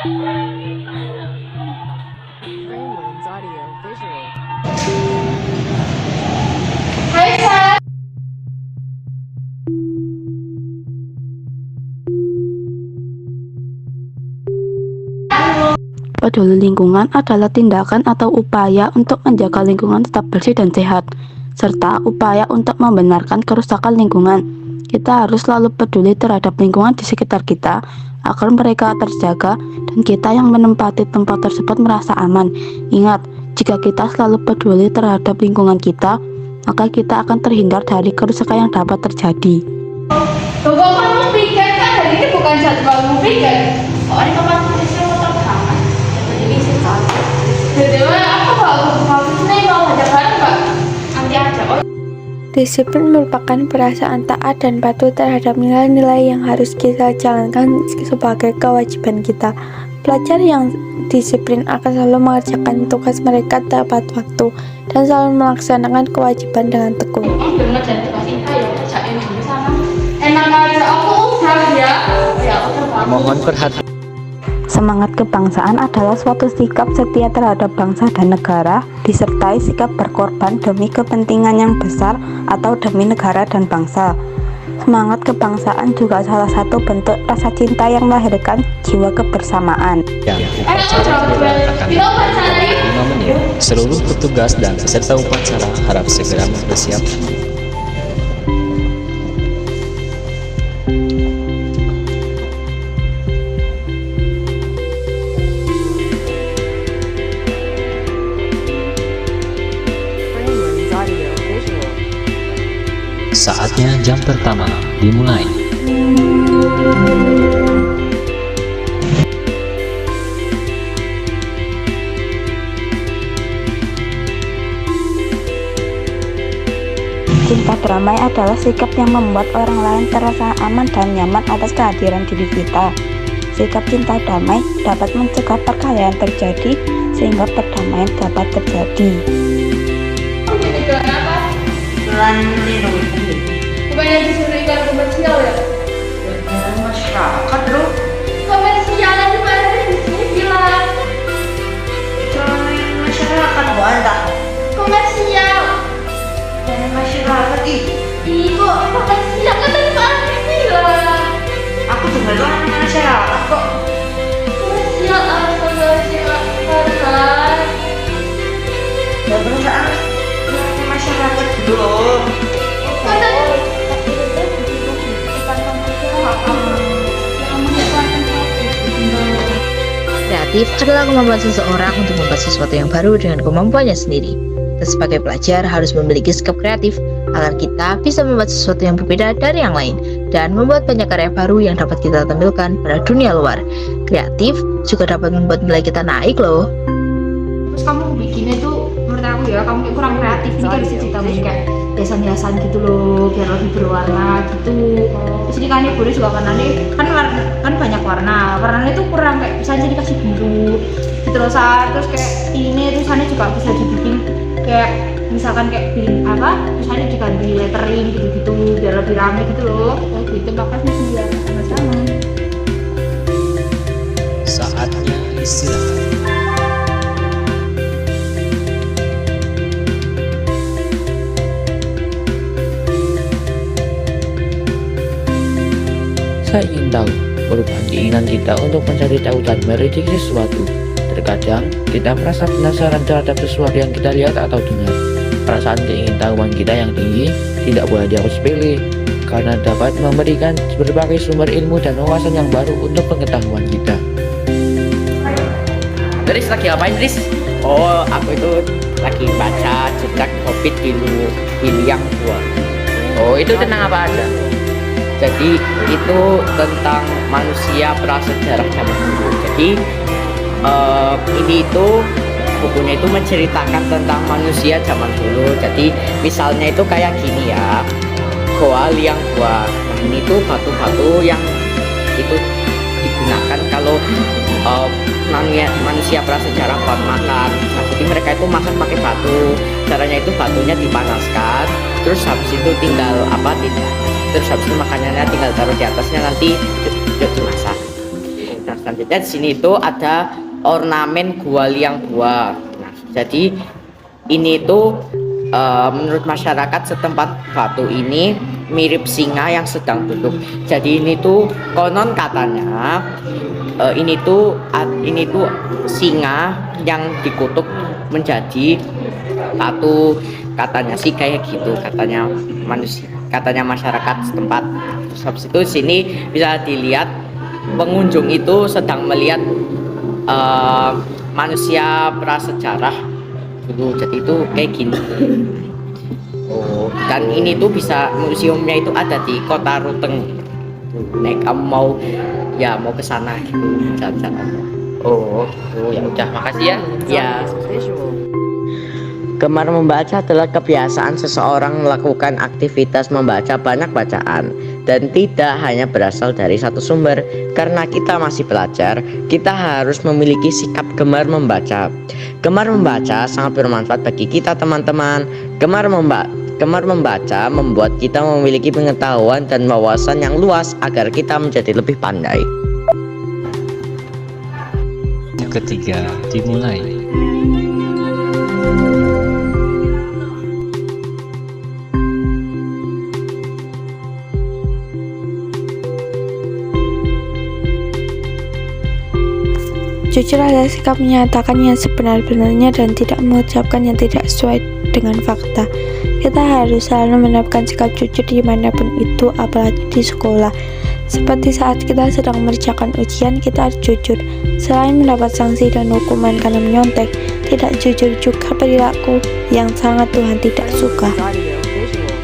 Brainwings Audio Visual. Peduli lingkungan adalah tindakan atau upaya untuk menjaga lingkungan tetap bersih dan sehat, serta upaya untuk membenarkan kerusakan lingkungan. Kita harus selalu peduli terhadap lingkungan di sekitar kita, agar mereka terjaga dan kita yang menempati tempat tersebut merasa aman. Ingat, jika kita selalu peduli terhadap lingkungan kita, maka kita akan terhindar dari kerusakan yang dapat terjadi. Bapak kamu pikir kan hari ini bukan jadwalmu pikir. Oh ini kapan tulisnya motor berangkat? Jadi isi kali. Jadi aku bagus nih mau ngajak bareng mbak. Nanti aja. Oh. Disiplin merupakan perasaan taat dan patuh terhadap nilai-nilai yang harus kita jalankan sebagai kewajiban kita. Pelajar yang disiplin akan selalu mengerjakan tugas mereka tepat waktu dan selalu melaksanakan kewajiban dengan tekun. Bener dan dikasih ayo ajakin dulu sana. Enak aja aku udah ya. Ya udah bagus. Mohon perhatian. Semangat kebangsaan adalah suatu sikap setia terhadap bangsa dan negara, disertai sikap berkorban demi kepentingan yang besar atau demi negara dan bangsa. Semangat kebangsaan juga salah satu bentuk rasa cinta yang melahirkan jiwa kebersamaan. Yang upacara dilakukan dalam 5 menit. Seluruh petugas dan peserta upacara harap segera bersiap. Brainwings Audio Visual. Saatnya jam pertama dimulai. Cinta damai adalah sikap yang membuat orang lain terasa aman dan nyaman atas kehadiran diri kita. Sikap cinta damai dapat mencegah perkelahian terjadi sehingga perdamaian dapat terjadi. Ini jalan apa? Jalan melindungi bumi. Bukannya disuruh ikan komersial ya? Jalan masyarakat loh. Komersial yang dimana di sini bilang Jalan masyarakat Wanda. komersial. Jalan masyarakat ih. Ih kok komersial kan tadi Pak Anies bilang. Aku dengar jalan masyarakat kok. Komersial astaga silakan. Ya perusahaan jalan masyarakat gitu loh. Kreatif adalah kemampuan seseorang untuk membuat sesuatu yang baru dengan kemampuannya sendiri. Kita sebagai pelajar harus memiliki sikap kreatif agar kita bisa membuat sesuatu yang berbeda dari yang lain dan membuat banyak karya baru yang dapat kita tampilkan pada dunia luar. Kreatif juga dapat membuat nilai kita naik loh. Terus kamu bikinnya tuh menurut aku ya kamu kayak kurang kreatif. Ini kan cita kayak hiasan-hiasan gitu loh biar lebih berwarna gitu. Terus ini kan boleh juga warnanya kan banyak warnanya tuh kurang kayak bisa aja dikasih biru gitu loh terus kayak ini tulisannya juga bisa dibikin kayak misalkan kayak bikin apa tulisannya diganti lettering gitu-gitu biar lebih rame gitu loh. Oh gitu makasih ya sama-sama. Saatnya istirahat. Saya ingin tahu perubahan keinginan kita untuk mencari tahu dan merediksi sesuatu. Terkadang kita merasa penasaran terhadap sesuatu yang kita lihat atau dengar. Perasaan keingintahuan kita yang tinggi tidak boleh dianggap sepele, karena dapat memberikan berbagai sumber ilmu dan wawasan yang baru untuk pengetahuan kita. Tris lagi ngapain Tris? Oh aku itu lagi baca jejak Hobbit yang dua. Oh itu tentang apa ada? Jadi itu tentang manusia prasejarah zaman dulu. Jadi ini itu bukunya itu menceritakan tentang manusia zaman dulu. Jadi misalnya itu kayak gini ya, goa liang gua. Ini tuh batu-batu yang itu digunakan kalau manusia prasejarah buat makan. Nah, jadi mereka itu makan pakai batu. Caranya itu batunya dipanaskan, terus habis itu tinggal terus habis itu makanannya tinggal taruh di atasnya nanti yuk dimasak. Nah Nah, selanjutnya di sini itu ada ornamen gua liang gua. Nah, jadi ini itu menurut masyarakat setempat Batu ini mirip singa yang sedang duduk. Jadi ini tuh konon katanya ini tuh singa yang dikutuk menjadi batu, katanya sih kayak gitu, katanya masyarakat setempat. Terus habis itu sini bisa dilihat pengunjung itu sedang melihat manusia prasejarah dulu, jadi itu kayak gini. Oh, dan ini tuh bisa museumnya itu ada di Kota Ruteng. Nek kamu mau ke sana gitu jalan-jalan. Oh, gitu. Ya udah, makasih ya. Ya. Visual. Gemar membaca adalah kebiasaan seseorang melakukan aktivitas membaca banyak bacaan dan tidak hanya berasal dari satu sumber. Karena kita masih belajar, kita harus memiliki sikap gemar membaca. Gemar membaca sangat bermanfaat bagi kita, teman-teman. Gemar membaca membuat kita memiliki pengetahuan dan wawasan yang luas agar kita menjadi lebih pandai. Ketiga, dimulai. Jujur adalah sikap menyatakan yang sebenar-benarnya dan tidak mengucapkan yang tidak sesuai dengan fakta. Kita harus selalu menerapkan sikap jujur dimanapun itu, apalagi di sekolah. Seperti saat kita sedang mengerjakan ujian, kita harus jujur. Selain mendapat sanksi dan hukuman karena menyontek, tidak jujur juga perilaku yang sangat Tuhan tidak suka. Audio visual.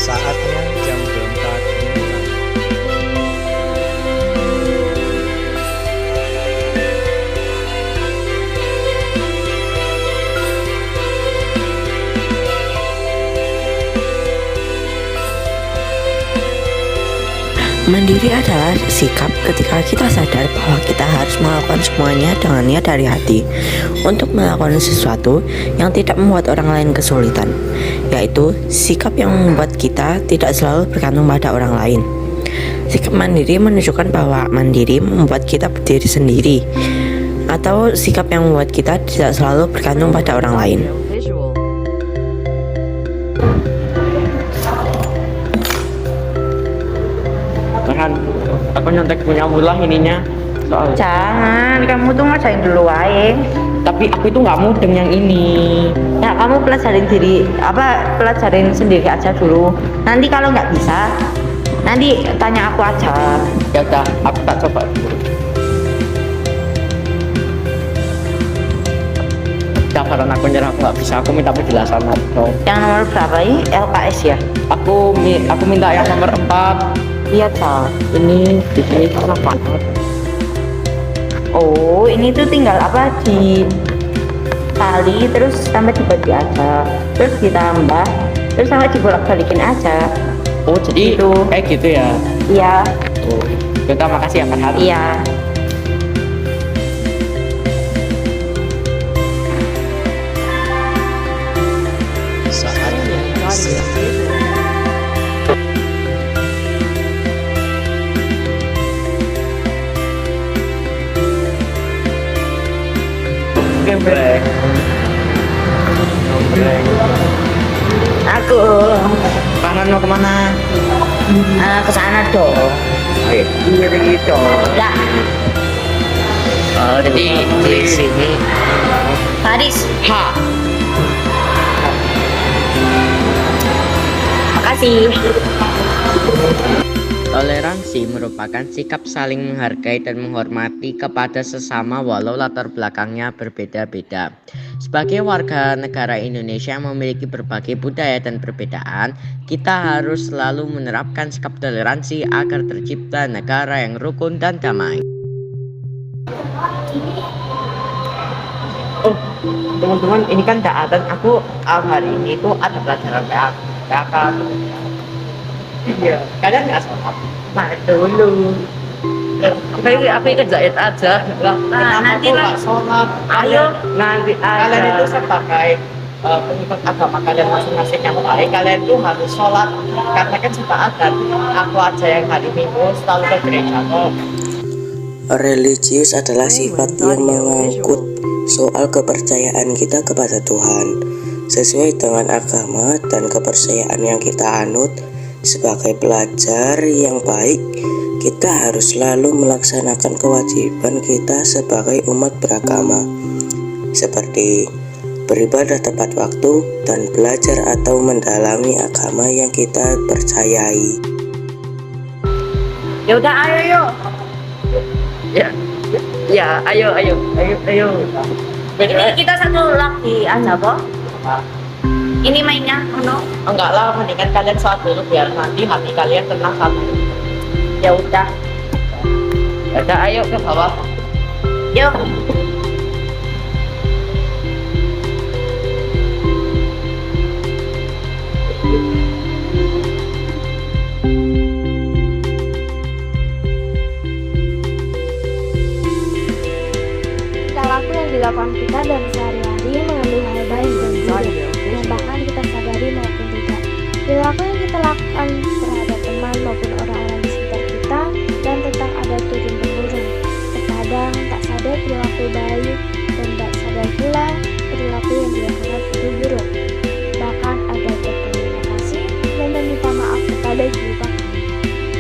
Saatnya jam berempat dimulai. Mandiri adalah sikap ketika kita sadar bahwa kita harus melakukan semuanya dengan niat dari hati untuk melakukan sesuatu yang tidak membuat orang lain kesulitan, yaitu sikap yang membuat kita tidak selalu bergantung pada orang lain. Sikap mandiri menunjukkan bahwa mandiri membuat kita berdiri sendiri, atau sikap yang membuat kita tidak selalu bergantung pada orang lain. Audio visual. Kan aku nyontek punya mulah ininya. Soal. Jangan, kamu tuh ngajain dulu aja. Tapi aku itu nggak mudeng yang ini. Ya kamu pelajarin sendiri aja dulu. Nanti kalau nggak bisa, nanti tanya aku aja. Ya udah, aku tak coba dulu. Daftaran aku nyerah, aku nggak bisa. Aku minta penjelasan aja. Yang nomor berapa ini? LKS ya? Aku minta yang nomor 4. Lihat Sal. Ini di sini salah banget. Oh, ini tuh tinggal di tali terus sampai dibagi aja, terus ditambah, terus sampai dibolak-balikin aja. Oh, jadi Gitu. kayak gitu ya. Iya, Oh, kita makasih ya Pak Har. iya. Saatnya Audio istirahat. visual. Gebrek. Aku Kanan mau kemana? ke sana dong. Ayo, iya begitu. Dah, Oh, jadi di sini. Haris, Ha. makasih. Toleransi merupakan sikap saling menghargai dan menghormati kepada sesama walau latar belakangnya berbeda-beda. Sebagai warga negara Indonesia yang memiliki berbagai budaya dan perbedaan, kita harus selalu menerapkan sikap toleransi agar tercipta negara yang rukun dan damai. Oh, teman-teman, ini kan Daatan. Aku hari ini tuh ada pelajaran PAK. Iya, kalian nggak sholat? Nah, dulu. Aku ikut jahit aja. Nah, nanti lah sholat. Ayo, nanti kalian itu sebagai pengikut agama kalian masing-masing yang baik, kalian tuh harus sholat. Karena kan sudah adat. Aku aja yang hari Minggu selalu ke gereja kok. Religius adalah sifat yang mengangkut soal kepercayaan kita kepada Tuhan. Sesuai dengan agama dan kepercayaan yang kita anut, sebagai pelajar yang baik, kita harus selalu melaksanakan kewajiban kita sebagai umat beragama, seperti beribadah tepat waktu dan belajar atau mendalami agama yang kita percayai. Ya udah, ayo yuk. Ya, ayo. Ini kita satu lagi aja kok. Ini mainnya, Enggak lah, mendingan kalian sholat dulu biar nanti hati kalian tenang sama. Ya udah. Udah, ayo ke bawah. Yuk. Perilaku yang dilakukan kita dan sehari-hari mengandung hal baik dan buruk, yang bahkan kita sadari maupun tidak. Perilaku yang kita lakukan terhadap teman maupun orang-orang di sekitar kita dan tentang adat turun-temurun. Terkadang tak sadar perilaku baik dan tak sadar pula perilaku yang dilakukan itu buruk. Bahkan ada berterima kasih dan meminta maaf kepada jiwa.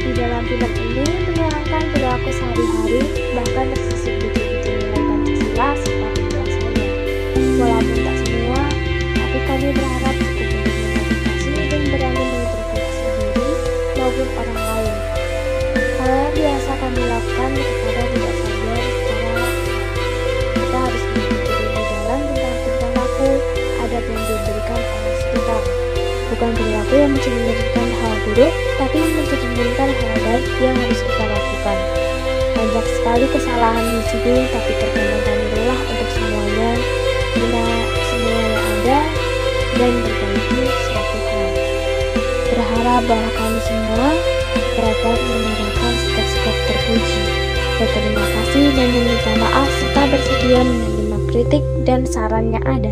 Di dalam film ini menerangkan perilaku sehari-hari, bahkan tersisip butir-butir nilai Pancasila serta penjelasannya. Walaupun tak semua, tapi kami berharap cukup untuk memodifikasi dan berani mengintrospeksi diri maupun orang lain. Hal yang biasa kami lakukan kepada tidak sadar secara kita harus berpikir lebih dalam tentang tingkah laku, adat yang diberikan oleh sekitar. Bukan perilaku yang mencerminkan hal buruk, tapi mencerminkan hal baik yang harus kita lakukan. Banyak sekali kesalahan di sini, tapi terkadang kami lelah untuk semuanya, bila semua yang ada dan perbaiki suatu hal. Berharap bahwa kami semua dapat menggunakan sikap-sikap terpuji. Berterima kasih dan meminta maaf serta bersedia menerima kritik dan saran yang ada.